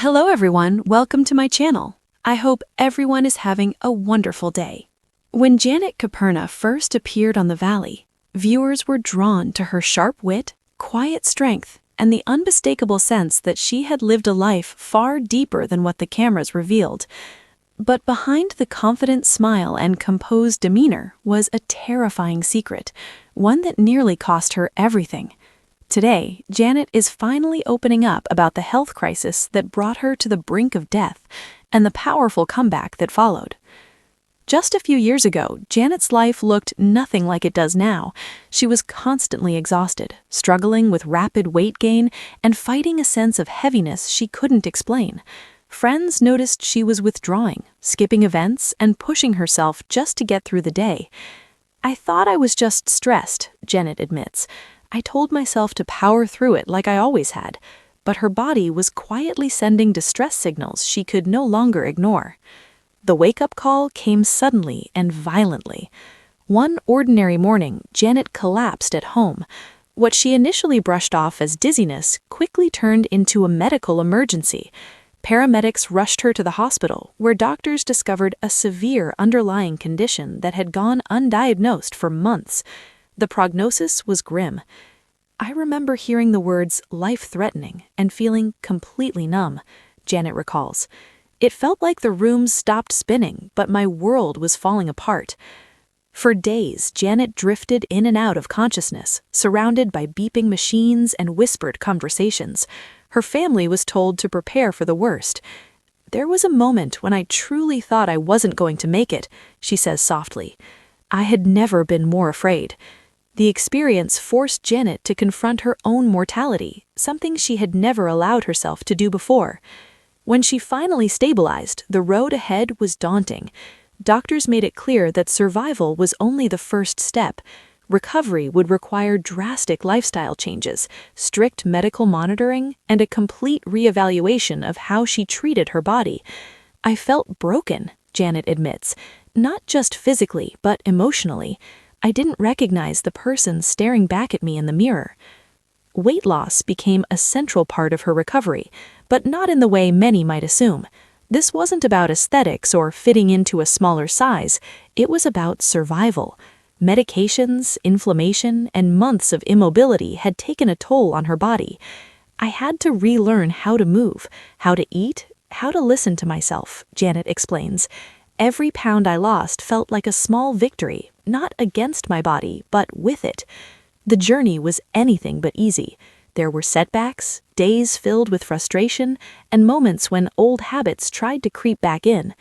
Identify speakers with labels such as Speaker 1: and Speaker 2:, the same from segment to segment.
Speaker 1: Hello everyone, welcome to my channel. I hope everyone is having a wonderful day. When Janet Caperna first appeared on the Valley, viewers were drawn to her sharp wit, quiet strength, and the unmistakable sense that she had lived a life far deeper than what the cameras revealed. But behind the confident smile and composed demeanor was a terrifying secret, one that nearly cost her everything. Today, Janet is finally opening up about the health crisis that brought her to the brink of death and the powerful comeback that followed. Just a few years ago, Janet's life looked nothing like it does now. She was constantly exhausted, struggling with rapid weight gain, and fighting a sense of heaviness she couldn't explain. Friends noticed she was withdrawing, skipping events, and pushing herself just to get through the day. "I thought I was just stressed," Janet admits. "I told myself to power through it like I always had," but her body was quietly sending distress signals she could no longer ignore. The wake-up call came suddenly and violently. One ordinary morning, Janet collapsed at home. What she initially brushed off as dizziness quickly turned into a medical emergency. Paramedics rushed her to the hospital, where doctors discovered a severe underlying condition that had gone undiagnosed for months. The prognosis was grim. "I remember hearing the words life-threatening and feeling completely numb," Janet recalls. "It felt like the room stopped spinning, but my world was falling apart." For days, Janet drifted in and out of consciousness, surrounded by beeping machines and whispered conversations. Her family was told to prepare for the worst. "There was a moment when I truly thought I wasn't going to make it," she says softly. "I had never been more afraid." The experience forced Janet to confront her own mortality, something she had never allowed herself to do before. When she finally stabilized, the road ahead was daunting. Doctors made it clear that survival was only the first step. Recovery would require drastic lifestyle changes, strict medical monitoring, and a complete reevaluation of how she treated her body. "I felt broken," Janet admits, "not just physically, but emotionally. I didn't recognize the person staring back at me in the mirror." Weight loss became a central part of her recovery, but not in the way many might assume. This wasn't about aesthetics or fitting into a smaller size. It was about survival. Medications, inflammation, and months of immobility had taken a toll on her body. "I had to relearn how to move, how to eat, how to listen to myself," Janet explains. "Every pound I lost felt like a small victory, not against my body, but with it." The journey was anything but easy. There were setbacks, days filled with frustration, and moments when old habits tried to creep back in.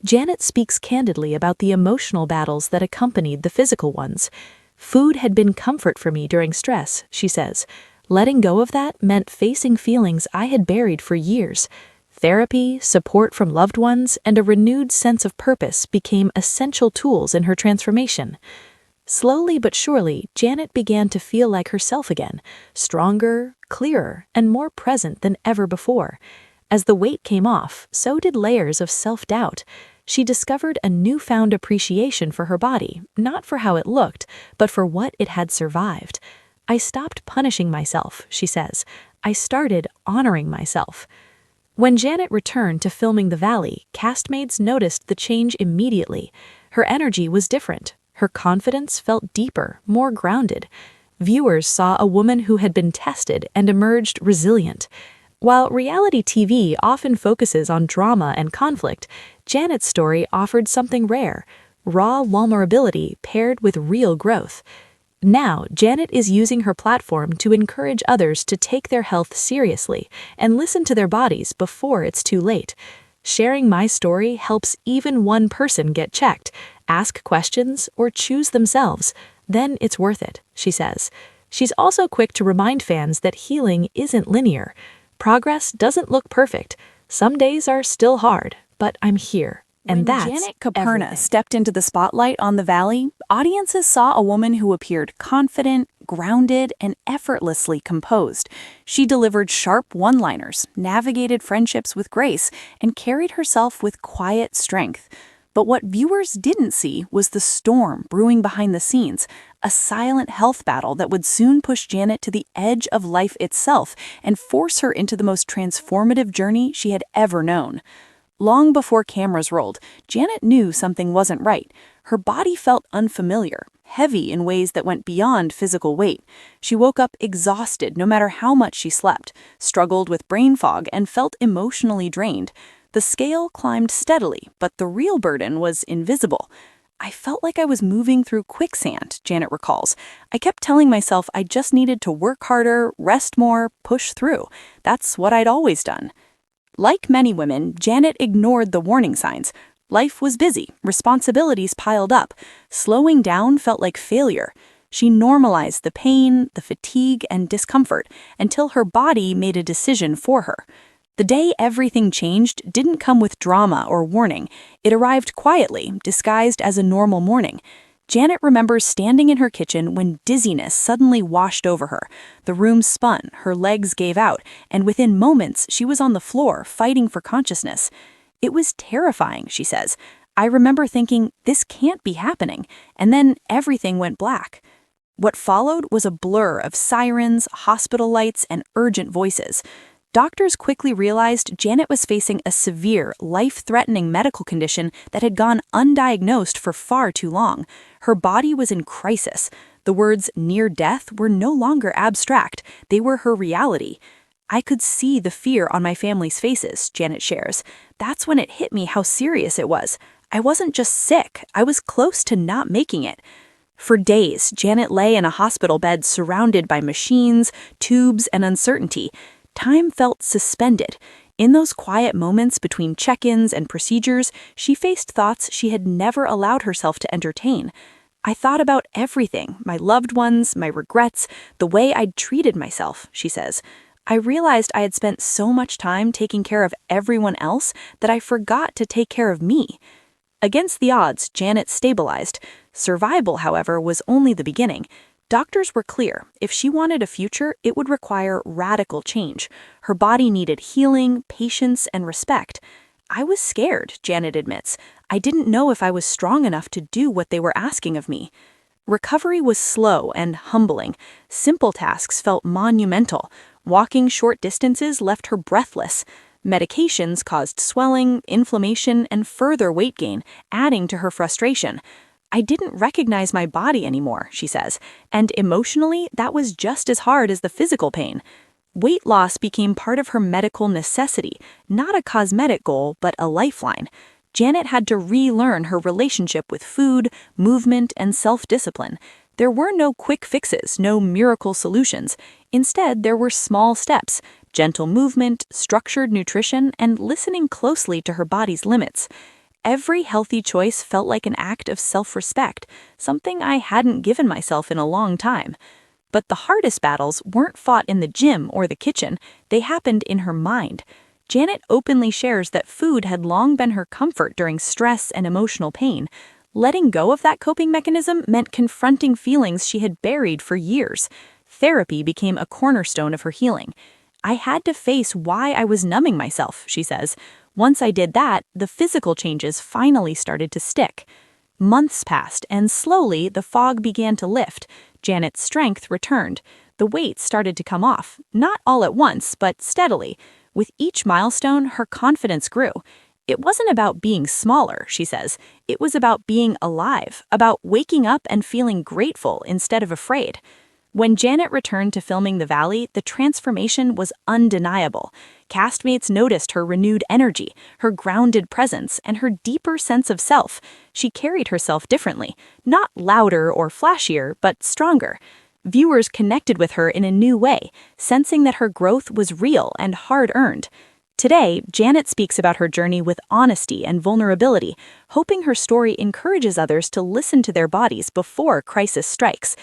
Speaker 1: Janet speaks candidly about the emotional battles that accompanied the physical ones. "Food had been comfort for me during stress," she says. "Letting go of that meant facing feelings I had buried for years." Therapy, support from loved ones, and a renewed sense of purpose became essential tools in her transformation. Slowly but surely, Janet began to feel like herself again, stronger, clearer, and more present than ever before. As the weight came off, so did layers of self-doubt. She discovered a newfound appreciation for her body, not for how it looked, but for what it had survived. "I stopped punishing myself," she says. "I started honoring myself." When Janet returned to filming The Valley, castmates noticed the change immediately. Her energy was different. Her confidence felt deeper, more grounded. Viewers saw a woman who had been tested and emerged resilient. While reality TV often focuses on drama and conflict, Janet's story offered something rare: raw vulnerability paired with real growth. Now, Janet is using her platform to encourage others to take their health seriously and listen to their bodies before it's too late. "Sharing my story helps even one person get checked, ask questions, or choose themselves. Then it's worth it," she says. She's also quick to remind fans that healing isn't linear. "Progress doesn't look perfect. Some days are still hard, but I'm here." And that's
Speaker 2: When Janet Caperna
Speaker 1: everything.
Speaker 2: stepped into the spotlight on the Valley, audiences saw a woman who appeared confident, grounded, and effortlessly composed. She delivered sharp one-liners, navigated friendships with grace, and carried herself with quiet strength. But what viewers didn't see was the storm brewing behind the scenes, a silent health battle that would soon push Janet to the edge of life itself and force her into the most transformative journey she had ever known. Long before cameras rolled, Janet knew something wasn't right. Her body felt unfamiliar, heavy in ways that went beyond physical weight. She woke up exhausted no matter how much she slept, struggled with brain fog, and felt emotionally drained. The scale climbed steadily, but the real burden was invisible. I felt like I was moving through quicksand, Janet recalls. I kept telling myself I just needed to work harder, rest more, push through. That's what I'd always done. Like many women, Janet ignored the warning signs. Life was busy, responsibilities piled up. Slowing down felt like failure. She normalized the pain, the fatigue, and discomfort until her body made a decision for her. The day everything changed didn't come with drama or warning. It arrived quietly, disguised as a normal morning. Janet remembers standing in her kitchen when dizziness suddenly washed over her. The room spun, her legs gave out, and within moments she was on the floor fighting for consciousness. It was terrifying, she says. I remember thinking, this can't be happening, and then everything went black. What followed was a blur of sirens, hospital lights, and urgent voices. Doctors quickly realized Janet was facing a severe, life-threatening medical condition that had gone undiagnosed for far too long. Her body was in crisis. The words near death were no longer abstract. They were her reality. I could see the fear on my family's faces, Janet shares. That's when it hit me how serious it was. I wasn't just sick, I was close to not making it. For days, Janet lay in a hospital bed surrounded by machines, tubes, and uncertainty. Time felt suspended. In those quiet moments between check-ins and procedures, she faced thoughts she had never allowed herself to entertain. I thought about everything, my loved ones, my regrets, the way I'd treated myself, she says. I realized I had spent so much time taking care of everyone else that I forgot to take care of me. Against the odds, Janet stabilized. Survival, however, was only the beginning. Doctors were clear. If she wanted a future, it would require radical change. Her body needed healing, patience, and respect. I was scared, Janet admits. I didn't know if I was strong enough to do what they were asking of me. Recovery was slow and humbling. Simple tasks felt monumental. Walking short distances left her breathless. Medications caused swelling, inflammation, and further weight gain, adding to her frustration. I didn't recognize my body anymore, she says, and emotionally, that was just as hard as the physical pain. Weight loss became part of her medical necessity, not a cosmetic goal, but a lifeline. Janet had to relearn her relationship with food, movement, and self-discipline. There were no quick fixes, no miracle solutions. Instead, there were small steps, gentle movement, structured nutrition, and listening closely to her body's limits. Every healthy choice felt like an act of self-respect, something I hadn't given myself in a long time. But the hardest battles weren't fought in the gym or the kitchen, they happened in her mind. Janet openly shares that food had long been her comfort during stress and emotional pain. Letting go of that coping mechanism meant confronting feelings she had buried for years. Therapy became a cornerstone of her healing. I had to face why I was numbing myself, she says. Once I did that, the physical changes finally started to stick. Months passed, and slowly the fog began to lift. Janet's strength returned. The weight started to come off, not all at once, but steadily. With each milestone, her confidence grew. It wasn't about being smaller, she says. It was about being alive, about waking up and feeling grateful instead of afraid. When Janet returned to filming The Valley, the transformation was undeniable. Castmates noticed her renewed energy, her grounded presence, and her deeper sense of self. She carried herself differently, not louder or flashier, but stronger. Viewers connected with her in a new way, sensing that her growth was real and hard-earned. Today, Janet speaks about her journey with honesty and vulnerability, hoping her story encourages others to listen to their bodies before crisis strikes.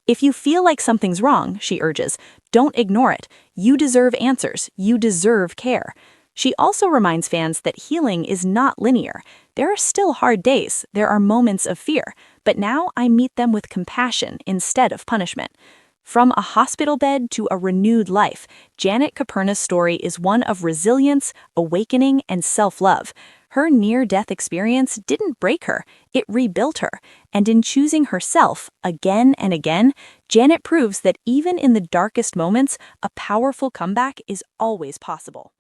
Speaker 2: If you feel like something's wrong, she urges, don't ignore it. You deserve answers. You deserve care. She also reminds fans that healing is not linear. There are still hard days. There are moments of fear. But now I meet them with compassion instead of punishment. From a hospital bed to a renewed life, Janet Caperna's story is one of resilience, awakening, and self-love. Her near-death experience didn't break her, it rebuilt her, and in choosing herself again and again, Janet proves that even in the darkest moments, a powerful comeback is always possible.